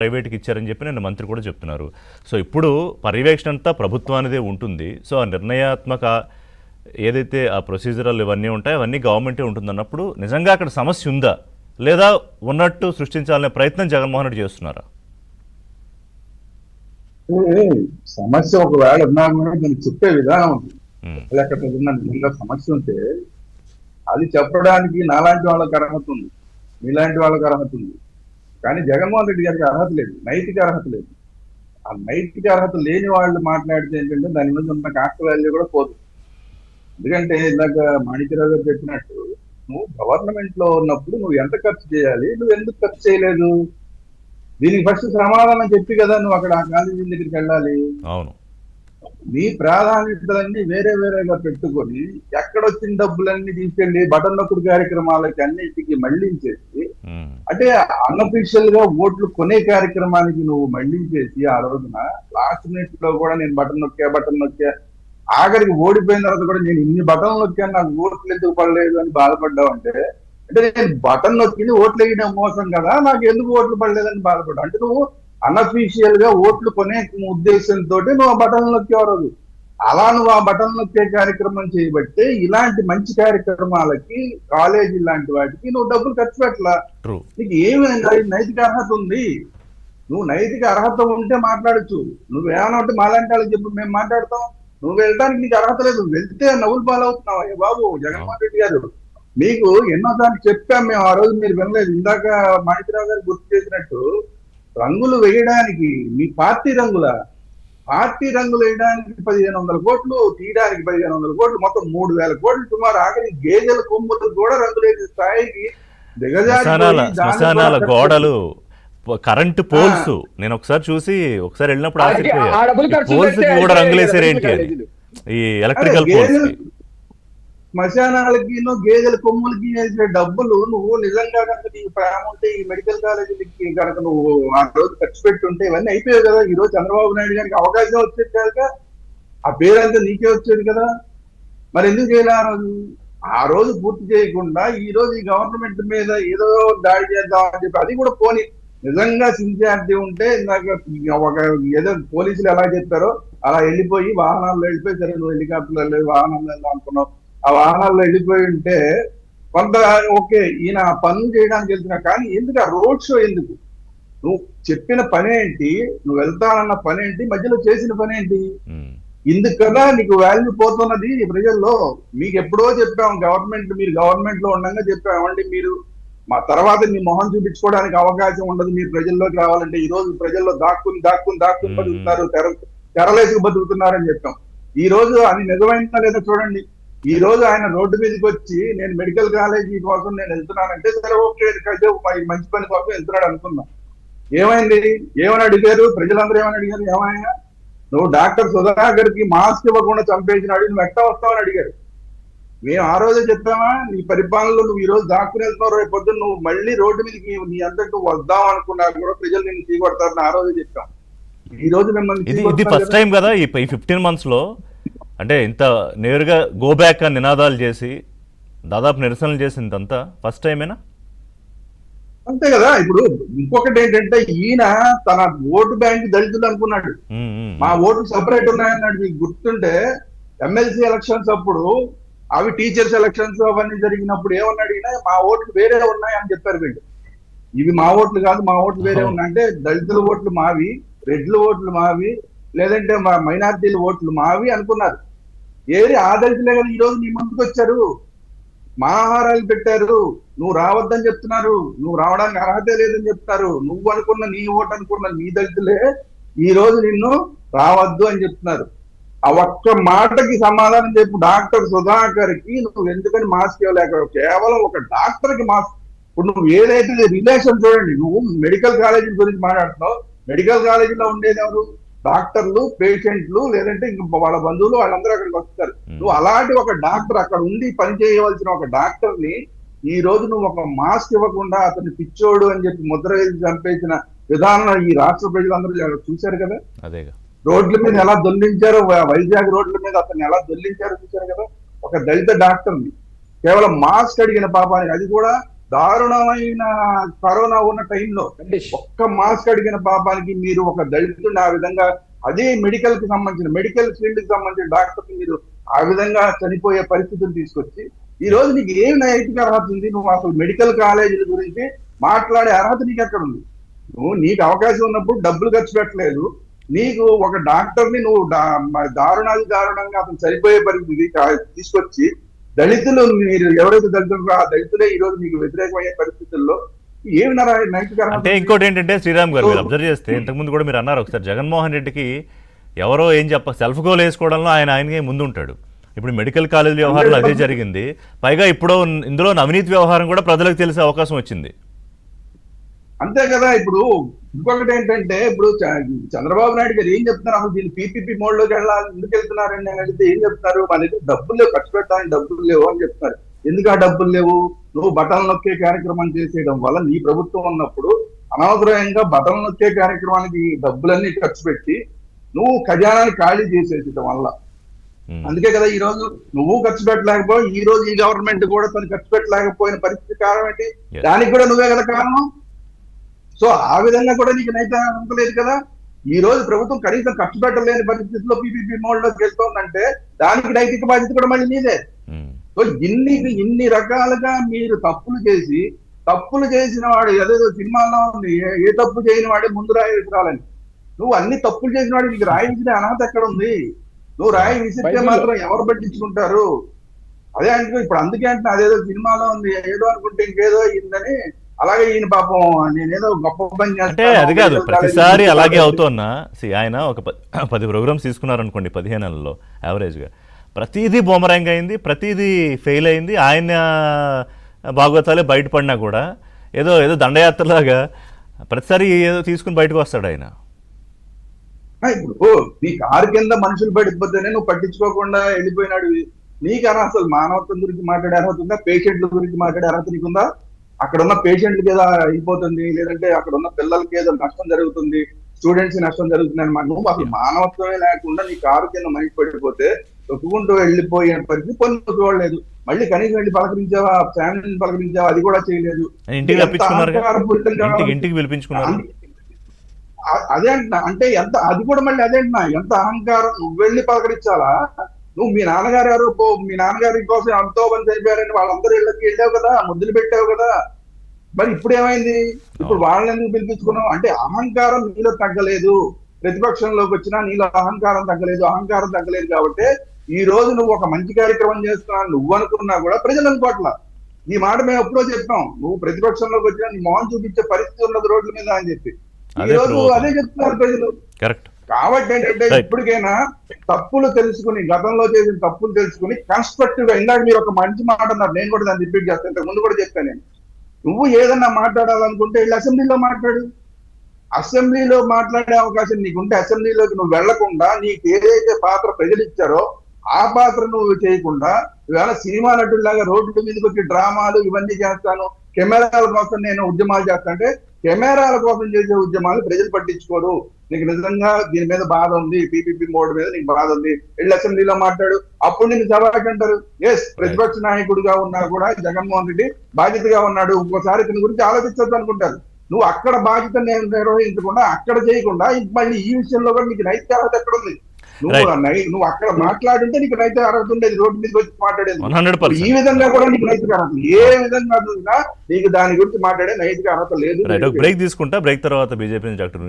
ప్రైవేట్కి ఇచ్చారని చెప్పి నేను మంత్రి కూడా చెప్తున్నారు. సో ఇప్పుడు పర్యవేక్షణ అంతా ప్రభుత్వానిదే ఉంటుంది. సో ఆ నిర్ణయాత్మక ఏదైతే ఆ ప్రొసీజరల్ ఇవన్నీ ఉంటాయో అవన్నీ గవర్నమెంటే ఉంటుందన్నప్పుడు నిజంగా అక్కడ సమస్య ఉందా లేదా ఉన్నట్టు సృష్టించాలనే ప్రయత్నం జగన్మోహన్ రెడ్డి చేస్తున్నారా? సమస్య ఒకవేళ ఉన్నా కూడా దానికి చెప్పే విధానం ఉంది. అక్కడ నిజంగా సమస్య ఉంటే అది చెప్పడానికి నాలాంటి వాళ్ళకి అర్హత ఉంది, మీలాంటి వాళ్ళకి అర్హత ఉంది. కానీ జగన్మోహన్ రెడ్డి గారికి అర్హత లేదు, నైతిక అర్హత లేదు. ఆ నైతిక అర్హత లేని వాళ్ళు మాట్లాడితే ఏంటంటే దాని మీద ఉన్న కాస్ట్ వాల్యూ కూడా పోదు. ఎందుకంటే ఇందాక మాణిక్యరావు గారు చెప్పినట్టు నువ్వు గవర్నమెంట్ లో ఉన్నప్పుడు నువ్వు ఎంత ఖర్చు చేయాలి, నువ్వు ఎందుకు ఖర్చు చేయలేదు, దీనికి ఫస్ట్ సమాధానం చెప్పి కదా నువ్వు అక్కడ ఆ కాలేజీ దగ్గరికి వెళ్ళాలి. అవును, నీ ప్రాధాన్యతలన్నీ వేరే వేరేగా పెట్టుకొని ఎక్కడొచ్చిన డబ్బులన్నీ తీసుకెళ్లి బటన్ నొక్కుడు కార్యక్రమాలకి అన్నిటికీ మళ్లించేసి, అంటే అన్అఫీషియల్ గా ఓట్లు కొనే కార్యక్రమానికి నువ్వు మళ్లించేసి ఆ రోజున లాస్ట్ మినిట్ లో కూడా నేను బటన్ నొక్కా ఆఖరికి ఓడిపోయిన తర్వాత కూడా నేను ఇన్ని బటన్లు నొక్కాను నాకు ఓట్లు ఎందుకు పడలేదు అని బాధపడ్డావు అంటే నేను బటన్ నొక్కింది ఓట్లు వేయడం మోసం కదా, నాకు ఎందుకు ఓట్లు పడలేదని బాధపడ్డావు. అంటే నువ్వు అన్అఫీషియల్ గా ఓట్లు కొనే ఉద్దేశంతో నువ్వు ఆ బటన్ నొక్కేవారు. అలా నువ్వు ఆ బటన్ నొక్కే కార్యక్రమం చేయబట్టే ఇలాంటి మంచి కార్యక్రమాలకి కాలేజీ లాంటి వాటికి నువ్వు డబ్బులు ఖర్చు పెట్టలా. నీకు ఏమి నైతిక అర్హత ఉంది? నువ్వు నైతిక అర్హత ఉంటే మాట్లాడచ్చు. నువ్వేమన్నా ఉంటే మాలాంటి వాళ్ళకి చెప్పు, మేము మాట్లాడతాం. నువ్వు వెళ్ళడానికి నీకు అర్హత లేదు, వెళ్తే నవ్వులు పాలవుతున్నావు. ఏ బాబు జగన్మోహన్ రెడ్డి గారు, మీకు ఎన్నోసార్లు చెప్పాం మేము, ఆ రోజు మీరు వినలేదు. ఇందాక మాణిక్యరావు గారు గుర్తు చేసినట్టు రంగులు వేయడానికి మీ పార్టీ రంగులు వేయడానికి 1500 కోట్లు, తీయడానికి 1500 కోట్లు, మొత్తం 3000 కోట్లు సుమారు. ఆఖరి గేదెల కొమ్ములు కూడా రంగులు వేసే స్థాయికి శ్మశానాల గోడలు, కరెంటు పోల్స్ నేను ఒకసారి చూసి ఒకసారి వెళ్ళినప్పుడు ఆశ్చర్యపోయా, పోల్స్ కూడా రంగులేసారు ఏంటి అని, ఈ ఎలక్ట్రికల్ పోల్స్. శ్మశానాలకి గేదెల కొమ్ములకి వేసే డబ్బులు నువ్వు నిజంగా కనుక నీకు ప్రేమ ఉంటే ఈ మెడికల్ కాలేజీలకి కనుక నువ్వు ఆ రోజు ఖర్చు పెట్టుంటే ఇవన్నీ అయిపోయాయి కదా. ఈ రోజు చంద్రబాబు నాయుడు గారికి అవకాశం వచ్చేది కనుక ఆ పేరంతా నీకే వచ్చేది కదా. మరి ఎందుకు చేయలే ఆ రోజు పూర్తి చేయకుండా ఈ రోజు ఈ గవర్నమెంట్ మీద ఏదో దాడి చేద్దాం అని చెప్పి, అది కూడా పోనీ నిజంగా సిన్సియారిటీ ఉంటే ఇందాక ఒక ఏదో పోలీసులు ఎలా చెప్పారో అలా వెళ్ళిపోయి వాహనాల్లో వెళ్ళిపోయి, సరే నువ్వు హెలికాప్టర్లో వెళ్ళి వాహనాల్లో వెళ్దాం అనుకున్నావు, ఆ వాహనాల్లో వెళ్ళిపోయి ఉంటే కొంత ఓకే, ఈయన పనులు చేయడానికి వెళ్తున్నా. కానీ ఎందుకు ఆ రోడ్ షో ఎందుకు? నువ్వు చెప్పిన పని ఏంటి, నువ్వు వెళ్తానన్న పని ఏంటి, మధ్యలో చేసిన పని ఏంటి? ఇందుకు కదా నీకు వాల్యూ పోతున్నది ప్రజల్లో. మీకు ఎప్పుడో చెప్పాం, మీరు గవర్నమెంట్ లో ఉండగా చెప్పామండి, మీరు మా తర్వాత మీ మొహం చూపించుకోవడానికి అవకాశం ఉండదు, మీరు ప్రజల్లోకి రావాలంటే. ఈ రోజు ప్రజల్లో దాక్కుని బతుకుతున్నారు, తెరలేసుకు బతుకుతున్నారని చెప్పాం. ఈ రోజు అది నిజమైందా లేదా చూడండి. ఈ రోజు ఆయన రోడ్డు మీదకి వచ్చి నేను మెడికల్ కాలేజీ కోసం నేను వెళ్తున్నానంటే సరే ఓకే, మంచి పని కోసం వెళ్తున్నాడు అనుకుందాం. ఏమైంది? ఏమని అడిగారు ప్రజలందరూ? ఏమని అడిగారు? ఏమైనా నువ్వు డాక్టర్ సుధాకర్ కి మాస్క్ ఇవ్వకుండా చంపేసినాడు, నువ్వు ఎట్లా వస్తావని అడిగారు. మేము ఆ రోజే చెప్పామా, నీ పరిపాలనలో నువ్వు ఈ రోజు దాక్కుని వెళ్తున్నావు, రేపు పొద్దున్న నువ్వు మళ్ళీ రోడ్డు మీదకి నీ అంతటూ వద్దాం అనుకున్నా కూడా ప్రజలు నిన్ను చీకొడతారని ఆ రోజే చెప్పాం. ఈ రోజు మిమ్మల్ని ఇది ఫస్ట్ టైం కదా ఈ 15 months లో, అంటే ఇంత నేరుగా గో బ్యాక్ అని నినాదాలు చేసి దాదాపు నిరసనలు చేసిందంతా ఫస్ట్ టైమేనా? అంతే కదా. ఇప్పుడు ఇంకొకటి ఏంటంటే ఈయన తన ఓటు బ్యాంక్ దళితులు అనుకున్నాడు, మా ఓట్లు సపరేట్ ఉన్నాయన్నాడు. మీకు గుర్తుంటే ఎమ్మెల్సీ ఎలక్షన్స్ అప్పుడు అవి టీచర్స్ ఎలక్షన్స్ అవన్నీ జరిగినప్పుడు ఏమన్నాడు ఈయన, మా ఓట్లు వేరే ఉన్నాయి అని చెప్పారు వీళ్ళు. ఇవి మా ఓట్లు కాదు, మా ఓట్లు వేరే ఉన్నాయి. అంటే దళితుల ఓట్లు మావి, రెడ్ల ఓట్లు మావి, లేదంటే మా మైనారిటీల ఓట్లు మావి అనుకున్నారు. ఏది ఆ దళితులే కదా ఈ రోజు నీ ముందుకు వచ్చారు, మాహారాలు పెట్టారు, నువ్వు రావద్దని చెప్తున్నారు, నువ్వు రావడానికి అర్హతే లేదని చెప్తున్నారు. నువ్వు అనుకున్న నీ ఓటు అనుకున్న నీ దళితులే ఈ రోజు నిన్ను రావద్దు అని చెప్తున్నారు. ఆ ఒక్క మాటకి సమాధానం చెప్పు డాక్టర్ సుధాకర్ కి నువ్వు ఎందుకని మాస్క్ ఇవ్వలేక, కేవలం ఒక డాక్టర్ కి మాస్క్. ఇప్పుడు నువ్వు ఏదైతే రిలేషన్ చూడండి, నువ్వు మెడికల్ కాలేజీ గురించి మాట్లాడుతున్నావు, మెడికల్ కాలేజీలో ఉండేది ఎవరు? డాక్టర్లు, పేషెంట్లు, లేదంటే ఇంక వాళ్ళ బంధువులు, వాళ్ళందరూ అక్కడికి వస్తారు. నువ్వు అలాంటి ఒక డాక్టర్, అక్కడ ఉండి పని చేయవలసిన ఒక డాక్టర్ ని ఈ రోజు నువ్వు ఒక మాస్క్ ఇవ్వకుండా అతను పిచ్చోడు అని చెప్పి ముద్ర వేసి చంపేసిన విధానం ఈ రాష్ట్ర ప్రజలందరూ చూశారు కదా. రోడ్ల మీద ఎలా దొల్లించారో, వైజాగ్ రోడ్ల మీద అతన్ని ఎలా దొల్లించారో చూశారు కదా. ఒక దళిత డాక్టర్ ని కేవలం మాస్క్ అడిగిన పాపానికి, అది కూడా దారుణమైన కరోనా ఉన్న టైంలో ఒక్క మాస్క్ అడిగిన పాపానికి మీరు ఒక దళితుడిని ఆ విధంగా, అదే మెడికల్ కి సంబంధించిన మెడికల్ ఫీల్డ్ కి సంబంధించిన డాక్టర్ మీరు ఆ విధంగా చనిపోయే పరిస్థితులు తీసుకొచ్చి ఈ రోజు నీకు ఏం నైతిక అర్హత ఉంది? నువ్వు అసలు మెడికల్ కాలేజీల గురించి మాట్లాడే అర్హత నీకు ఎక్కడ ఉంది? నీకు అవకాశం ఉన్నప్పుడు డబ్బులు ఖర్చు పెట్టలేదు. నీకు ఒక డాక్టర్ని నువ్వు దారుణంగా అతను చనిపోయే పరిస్థితి తీసుకొచ్చి దళితులు, మీరు ఎవరైతే దళితులు ఆ దళితులే ఈ రోజు మీకు వ్యతిరేకమయ్యే పరిస్థితుల్లో ఏమి నైతిక అర్హత? అంటే ఇంకోటి ఏంటంటే శ్రీరామ్ గారు, మీరు అబ్జర్వ్ చేస్తే ఇంతకుముందు కూడా మీరు అన్నారు ఒకసారి, జగన్మోహన్ రెడ్డికి ఎవరో ఏం సెల్ఫ్ గోల్ వేసుకోవడంలో ఆయనకే ముందు ఉంటాడు. ఇప్పుడు మెడికల్ కాలేజ్ వ్యవహారంలో అదే జరిగింది. పైగా ఇప్పుడు ఇందులో అవినీతి వ్యవహారం కూడా ప్రజలకు తెలిసే అవకాశం వచ్చింది. అంతే కదా. ఇప్పుడు ఇంకొకటి ఏంటంటే, ఇప్పుడు చంద్రబాబు నాయుడు గారు ఏం చెప్తున్నారు, అసలు దీన్ని పీపీపీ మోడ్ లోకి వెళ్ళాలి ఎందుకు వెళ్తున్నారండి అని అడిగితే ఏం చెప్తున్నారు, మన దగ్గర డబ్బులు లేవు, ఖర్చు పెట్టడానికి డబ్బులు లేవు అని చెప్తున్నారు. ఎందుకు ఆ డబ్బులు లేవు? నువ్వు బటన్ నొక్కే కార్యక్రమం చేసేయడం వల్ల నీ ప్రభుత్వం ఉన్నప్పుడు అనవసరంగా బటన్ నొక్కే కార్యక్రమానికి డబ్బులన్నీ ఖర్చు పెట్టి నువ్వు ఖజానాన్ని ఖాళీ చేసేయడం వల్ల. అందుకే కదా ఈ రోజు నువ్వు ఖర్చు పెట్టలేకపోయి, ఈ రోజు ఈ గవర్నమెంట్ కూడా తను ఖర్చు పెట్టలేకపోయిన పరిస్థితి కారణం ఏంటి? దానికి కూడా నువ్వే కదా కారణం. సో ఆ విధంగా కూడా నీకు నైతిక లేదు కదా. ఈ రోజు ప్రభుత్వం కనీసం ఖర్చు పెట్టలేని పరిస్థితిలో పీపీపీ మోడ్ లోకి వెళ్తోందంటే దానికి నైతిక బాధ్యత కూడా మళ్ళీ నీదే. సో ఇన్ని రకాలుగా మీరు తప్పులు చేసిన వాడు ఏదేదో సినిమాలో ఉంది, ఏ తప్పు చేయని వాడే ముందు రాయి విసిరాలని. నువ్వు అన్ని తప్పులు చేసిన వాడు నీకు రాయి విసిరే అర్హత ఎక్కడ ఉంది? నువ్వు రాయి విసిరితే మాత్రం ఎవరు పట్టించుకుంటారు? అదే అంటే ఇప్పుడు అందుకే అంటే అదేదో సినిమాలో ఉంది, ఏదో అనుకుంటే ఇంకేదో అయిందని. అలాగే ఈయన పాపం నేనేదో గొప్ప పని అంటే అది కాదు, ప్రతిసారి అలాగే అవుతున్నా. ఆయన ఒక 10 ప్రోగ్రామ్స్ తీసుకున్నారనుకోండి 15 నెలల్లో యావరేజ్గా, ప్రతిదీ బూమరాంగ్ అయింది, ప్రతిదీ ఫెయిల్ అయింది. ఆయన భాగవతాలే బయటపడినా కూడా ఏదో దండయాత్రలాగా ప్రతిసారి ఏదో తీసుకుని బయటకు వస్తాడు ఆయన. ఇప్పుడు నీ కారు కింద మనుషులు పడిపోతేనే నువ్వు పట్టించుకోకుండా వెళ్ళిపోయినాడు. నీకు అసలు మానవత్వం గురించి మాట్లాడే అర్హత ఉందా? పేషెంట్ల గురించి మాట్లాడే అర్హత నీకుందా? అక్కడ ఉన్న పేషెంట్లకి ఏదో అయిపోతుంది, లేదంటే అక్కడ ఉన్న పిల్లలకి ఏదో నష్టం జరుగుతుంది, స్టూడెంట్స్ నష్టం జరుగుతుంది అని నువ్వు అసలు మానవత్వమే లేకుండా నీ కారు కింద మనిషి పడిపోతే తొక్కుకుంటూ వెళ్ళిపోయిన పరిస్థితి పన్ను చూడలేదు. మళ్ళీ కనీసం వెళ్ళి పలకరించావా, ఫ్యామిలీని పలకరించావా, అది కూడా చేయలేదు. ఇంటికి పిలిపించుకున్నారు. అదే అంటున్నా, అంటే ఎంత, అది కూడా మళ్ళీ అదే అంటున్నా, ఎంత అహంకారం. నువ్వు వెళ్ళి పలకరించాలా? నువ్వు మీ నాన్నగారి కోసం ఎంతో మంది చనిపోయారని వాళ్ళందరూ ఇళ్ళకి వెళ్ళావు కదా, ముద్దులు పెట్టావు కదా. మరి ఇప్పుడు ఏమైంది? ఇప్పుడు వాళ్ళని ఎందుకు పిలిపించుకున్నావు? అంటే అహంకారం నీలో తగ్గలేదు. ప్రతిపక్షంలోకి వచ్చినా నీలో అహంకారం తగ్గలేదు కాబట్టి ఈ రోజు నువ్వు ఒక మంచి కార్యక్రమం చేస్తున్నావు నువ్వు అనుకున్నా కూడా ప్రజలు అనుకోవట్లా. నీ మాట మేము ఎప్పుడో చెప్పాం, నువ్వు ప్రతిపక్షంలోకి వచ్చినా నీ మొహం చూపించే పరిస్థితి ఉన్నది రోడ్ల మీద అని చెప్పి. ఈ రోజు అదే చెప్తున్నారు ప్రజలు. కాబట్టి ఏంటంటే ఇప్పటికైనా తప్పులు తెలుసుకుని, గతంలో చేసిన తప్పులు తెలుసుకుని కన్స్ట్రక్టివ్ గా, ఇందాక మీరు ఒక మంచి మాట అన్నారు, నేను కూడా దాన్ని రిపీట్ చేస్తాను, ఇంతకు ముందు కూడా చెప్పాను నేను. నువ్వు ఏదన్నా మాట్లాడాలనుకుంటే వెళ్ళి అసెంబ్లీలో మాట్లాడు. అసెంబ్లీలో మాట్లాడే అవకాశం నీకుంటే అసెంబ్లీలోకి నువ్వు వెళ్లకుండా నీకు ఏదైతే పాత్ర ప్రజలు ఇచ్చారో ఆ పాత్ర నువ్వు చేయకుండా ఇవాళ సినిమా నటుల్లాగా రోడ్ల మీదకి వచ్చి డ్రామాలు ఇవన్నీ చేస్తాను, కెమెరాల కోసం నేను ఉద్యమాలు చేస్తా అంటే కెమెరాల కోసం చేసే ఉద్యమాలు ప్రజలు పట్టించుకోరు. నీకు నిజంగా దీని మీద బాధ ఉంది, పీపీపీ మోడ్ మీద నీకు బాధ ఉంది, వెళ్ళి అసెంబ్లీలో మాట్లాడు. అప్పుడు నేను సభకి అంటారు, ఎస్ ప్రతిపక్ష నాయకుడిగా ఉన్నా కూడా జగన్మోహన్ రెడ్డి బాధ్యతగా ఉన్నాడు, ఇంకోసారి దీని గురించి ఆలోచించొద్దు అనుకుంటారు. నువ్వు అక్కడ బాధ్యత నిర్వహించకుండా, అక్కడ చేయకుండా మళ్ళీ ఈ విషయంలో కూడా నీకు నైతిక అర్హత ఎక్కడ ఉంది? నువ్వు అక్కడ మాట్లాడుంటే నీకు నైతిక అర్హత ఉండేది, రోడ్డు మీదకి వచ్చి మాట్లాడేది. ఈ విధంగా కూడా నీకు నైతిక అర్హత, ఏ విధంగా నీకు దాని గురించి మాట్లాడే నైతిక అర్హత లేదు. బ్రేక్ తీసుకుంటా, బ్రేక్ తర్వాత బీజేపీ నుంచి డాక్టర్